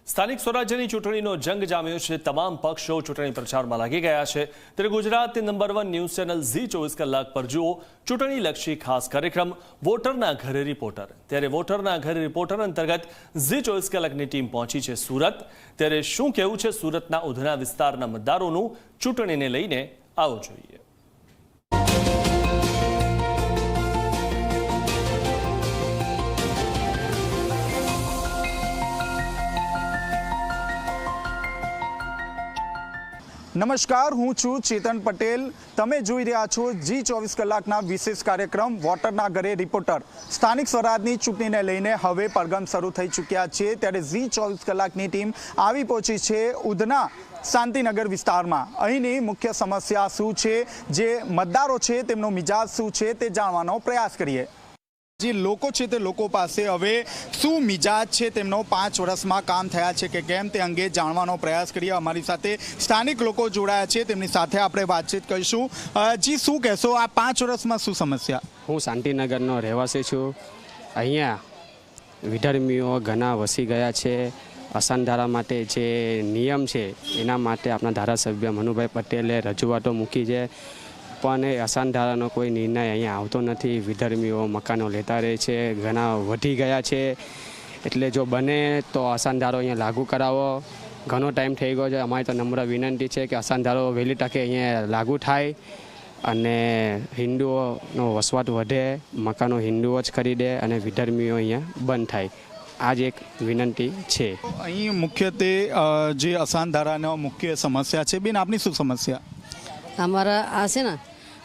સ્થાનિક સ્વરાજ્યની ચૂંટણીનો જંગ જામ્યો છે। તમામ પક્ષો ચૂંટણી પ્રચારમાં લાગી ગયા છે। ત્યારે ગુજરાતની નંબર 1 ન્યૂઝ ચેનલ ઝી 24 કલાક પર જુઓ ચૂંટણીલક્ષી ખાસ કાર્યક્રમ વોટરના ઘરે રિપોર્ટર। ત્યારે વોટરના ઘરે રિપોર્ટર અંતર્ગત ઝી 24 કલાકની ટીમ પહોંચી છે સુરત। ત્યારે શું કહેવું છે સુરતના ઉધના વિસ્તારના મતદારોનું ચૂંટણીને લઈને, આવો જોઈએ। નમસ્કાર, હું છું ચેતન પટેલ। તમે જોઈ રહ્યા છો જી 24 કલાકના વિશેષ કાર્યક્રમ વોટરના ઘરે રિપોર્ટર। સ્થાનિક સ્વરાજની ચૂંટણીને લઈને હવે પરગમ શરૂ થઈ ચૂક્યા છે। ત્યારે જી 24 કલાકની ટીમ આવી પહોંચી છે ઉધના શાંતિનગર વિસ્તારમાં। અહીંની મુખ્ય સમસ્યા શું છે, જે મતદારો છે તેમનો મિજાજ શું છે તે જાણવાનો પ્રયાસ કરીએ। જે લોકો છે તે લોકો પાસે હવે શું મિજાજ છે તેમનો, 5 વર્ષમાં કામ થયા છે કે કેમ તે અંગે જાણવાનો પ્રયાસ કરીએ। અમારી સાથે સ્થાનિક લોકો જોડાયા છે, તેમની સાથે આપણે વાતચીત કરીશું। જી, શું કહેશો, આ 5 વર્ષમાં શું સમસ્યા? હું શાંતિનગરનો રહેવાસી છું। અહીંયા વિધર્મીઓ ઘણા વસી ગયા છે। અસાનધારા માટે જે નિયમ છે એના માટે આપણા ધારાસભ્ય મનુભાઈ પટેલે રજૂઆતો મૂકી છે, પણ એ અસાનધારાનો કોઈ નિર્ણય અહીંયા આવતો નથી। વિધર્મીઓ મકાનો લેતા રહે છે, ઘણા વધી ગયા છે। એટલે જો બને તો અસાનધારો અહીંયા લાગુ કરાવો। ઘણો ટાઈમ થઈ ગયો છે। અમારી તો નમ્ર વિનંતી છે કે અસાનધારો વહેલી તકે અહીંયા લાગુ થાય અને હિન્દુઓનો વસવાટ વધે, મકાનો હિન્દુઓ જ ખરીદે અને વિધર્મીઓ અહીંયા બંધ થાય। આ જ એક વિનંતી છે। અહીં મુખ્યત્વે જે અસાનધારાનો મુખ્ય સમસ્યા છે। બેન, આપની શું સમસ્યા? અમારા આ છે ને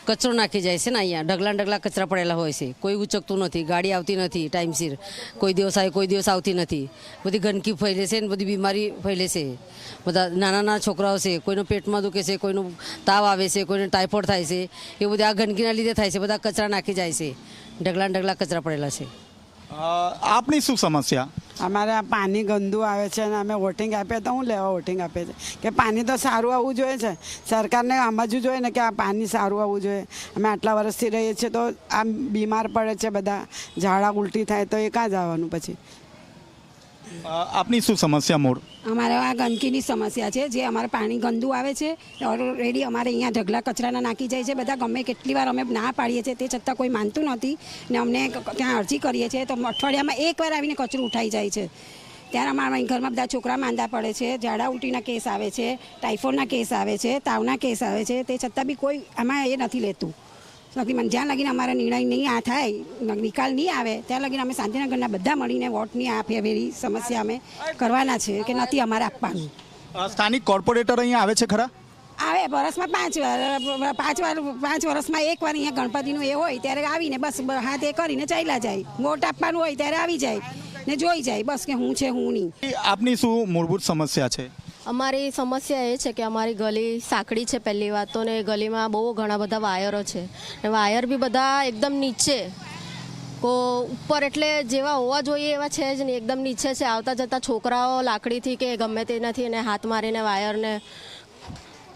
કચરો નાખી જાય છે ને, અહીંયા ઢગલા કચરા પડેલા હોય છે, કોઈ ઉચકતું નથી, ગાડી આવતી નથી ટાઈમસર, કોઈ દિવસ આવે કોઈ દિવસ આવતી નથી, બધી ગંદકી ફેલે છે ને બધી બીમારી ફેલે છે। બધા નાના છોકરાઓ છે, કોઈનો પેટમાં દુખે છે, કોઈનો તાવ આવે છે, કોઈને ટાઇફોઇડ થાય છે, એ બધું આ ગંદકીના લીધે થાય છે। બધા કચરા નાખી જાય છે, ઢગલા કચરા પડેલા છે। આપની શું સમસ્યા? અમારે આ પાણી ગંદુ આવે છે અને અમે વોટિંગ આપીએ તો હું લેવા વોટિંગ આપીએ છે કે પાણી તો સારું આવવું જોઈએ છે। સરકારને સમજવું જોઈએ ને કે આ પાણી સારું આવવું જોઈએ। અમે આટલા વર્ષથી રહીએ છીએ તો આમ બીમાર પડે છે બધા, ઝાડા ઉલટી થાય તો એ ક્યાં જવાનું પછી? આપની શું સમસ્યા મૂળ? અમારે આ ગંદકીની સમસ્યા છે, જે અમારે પાણી ગંદુ આવે છે। ઓલરેડી અમારે અહીંયા ઢગલા કચરાના નાખી જાય છે બધા। ગમે કેટલી વાર અમે ના પાડીએ છીએ, તે છતાં કોઈ માનતું નથી ને અમને ત્યાં અરજી કરીએ છીએ તો અઠવાડિયામાં એકવાર આવીને કચરું ઉઠાઈ જાય છે। ત્યારે અમારા ઘરમાં બધા છોકરા માંદા પડે છે, ઝાડા ઉલટીના કેસ આવે છે, ટાઇફોઇડના કેસ આવે છે, તાવના કેસ આવે છે, તે છતાં બી કોઈ આમાં એ નથી લેતું। જ્યાં લગીને અમારા નિર્ણય નહીં આ થાય, નિકાલ નહીં આવે, ત્યાં લગીને અમે શાંતિનગરના બધા મળીને વોટની આપેલી સમસ્યા અમે કરવાના છે કે નથી અમારે આપવાનું। સ્થાનિક કોર્પોરેટર અહીંયા આવે છે ખરા? આવે વર્ષમાં 5 વર્ષમાં એકવાર અહીંયા ગણપતિનું એ હોય ત્યારે આવીને બસ હાથ એ કરીને ચાલ્યા જાય। વોટ આપવાનું હોય ત્યારે આવી જાય ને જોઈ જાય બસ કે હું છે હું નહીં। આપની શું મૂળભૂત સમસ્યા છે? અમારી સમસ્યા એ છે કે અમારી ગલી સાંકડી છે પહેલી વાત તો, ને ગલીમાં બહુ ઘણા બધા વાયરો છે ને વાયર બી બધા એકદમ નીચે, કો ઉપર એટલે જેવા હોવા જોઈએ એવા છે જ નહીં, એકદમ નીચે છે। આવતા જતા છોકરાઓ લાકડીથી કે ગમે તેનાથી એને હાથ મારીને વાયરને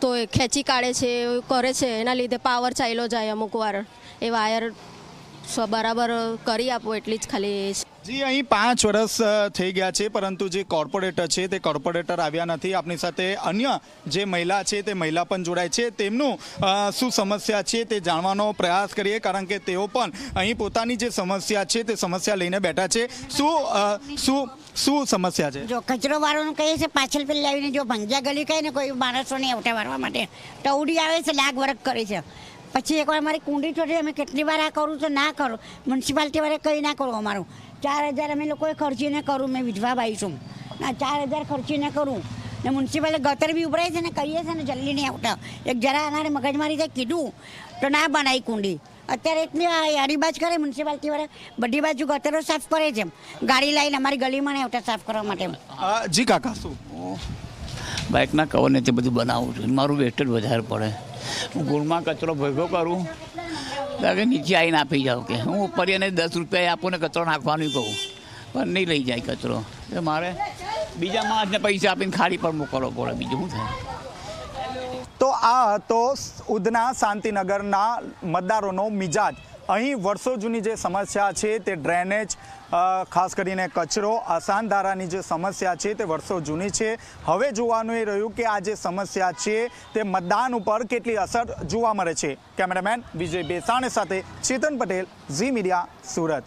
તો એ ખેંચી કાઢે છે, એવું કરે છે। એના લીધે પાવર ચાલ્યો જાય અમુક વાર। એ વાયર બરાબર કરી આપો એટલી જ ખાલી છે। જી, અહીં 5 વર્ષ થઈ ગયા છે, પરંતુ જે કોર્પોરેટર છે તે કોર્પોરેટર આવ્યા નથી। આપણી સાથે અન્ય જે મહિલા છે તે મહિલા પણ જોડાય છે, તેમનું શું સમસ્યા છે તે જાણવાનો પ્રયાસ કરીએ, કારણ કે તેઓ પણ અહીં પોતાની જે સમસ્યા છે તે સમસ્યા લઈને બેઠા છે। શું સમસ્યા છે? જો કચરો વાળવાનું કહીએ છે, પાછળ પેલી આવીને જો ભંગ્યા ગલી કહે ને કોઈ માણસોને આવતા વાળવા માટે ટવડી આવે છે, લાગ વરખ કરે છે। પછી એકવાર અમારી કુંડી ચોટી, અમે કેટલી વાર આ કરું તો ના કરો, મ્યુનિસિપાલિટી વાળે કંઈ ના કરો। અમારું 4,000 અમે લોકોએ ખર્ચીને કરું, મેં વિધવા બાઈ છું ના 4,000 ખર્ચીને કરું ને મ્યુનિસિપાલિટી ગટર બી ઉભરાય છે ને કહીએ છે ને જલ્દી નહીં આવતા। એક જરા આનારે મગજમારી થાય કીધું તો ના બનાવી કુંડી। અત્યારે એટલી અડીબાજ કરે મ્યુનિસિપાલિટીવાળા, બધી બાજુ ગટરો સાફ કરે છે, ગાડી લાવીને અમારી ગલીમાં નહીં આવતા સાફ કરવા માટે। જી કાકા, શું બાઇકના કવરને તે બધું બનાવું છું, મારું વેસ્ટેજ વધારે પડે। હું ગુણમાં કચરો ભેગો કરું કે નીચે આવીને આપી જાઉં કે હું ઉપર એને 10 રૂપિયા આપું ને કચરો નાખવાનું કહું, પણ નહીં લઈ જાય કચરો। એ મારે બીજા માણસને પૈસા આપીને ખાડી પર મોકલવો પડે, બીજું શું થાય? તો આ હતો ઉધના શાંતિનગરના મતદારોનો મિજાજ। અહીં વર્ષો જૂની જે સમસ્યા છે તે ડ્રેનેજ, ખાસ કરીને કચરો, અસાનધારાની જે સમસ્યા છે તે વર્ષો જૂની છે. હવે જોવાનું એ રહ્યું કે આ જે સમસ્યા છે તે મતદાન ઉપર કેટલી અસર જોવા મળે છે. કેમેરામેન વિજય બેસાણે સાથે ચેતન પટેલ, ઝી મીડિયા, સુરત.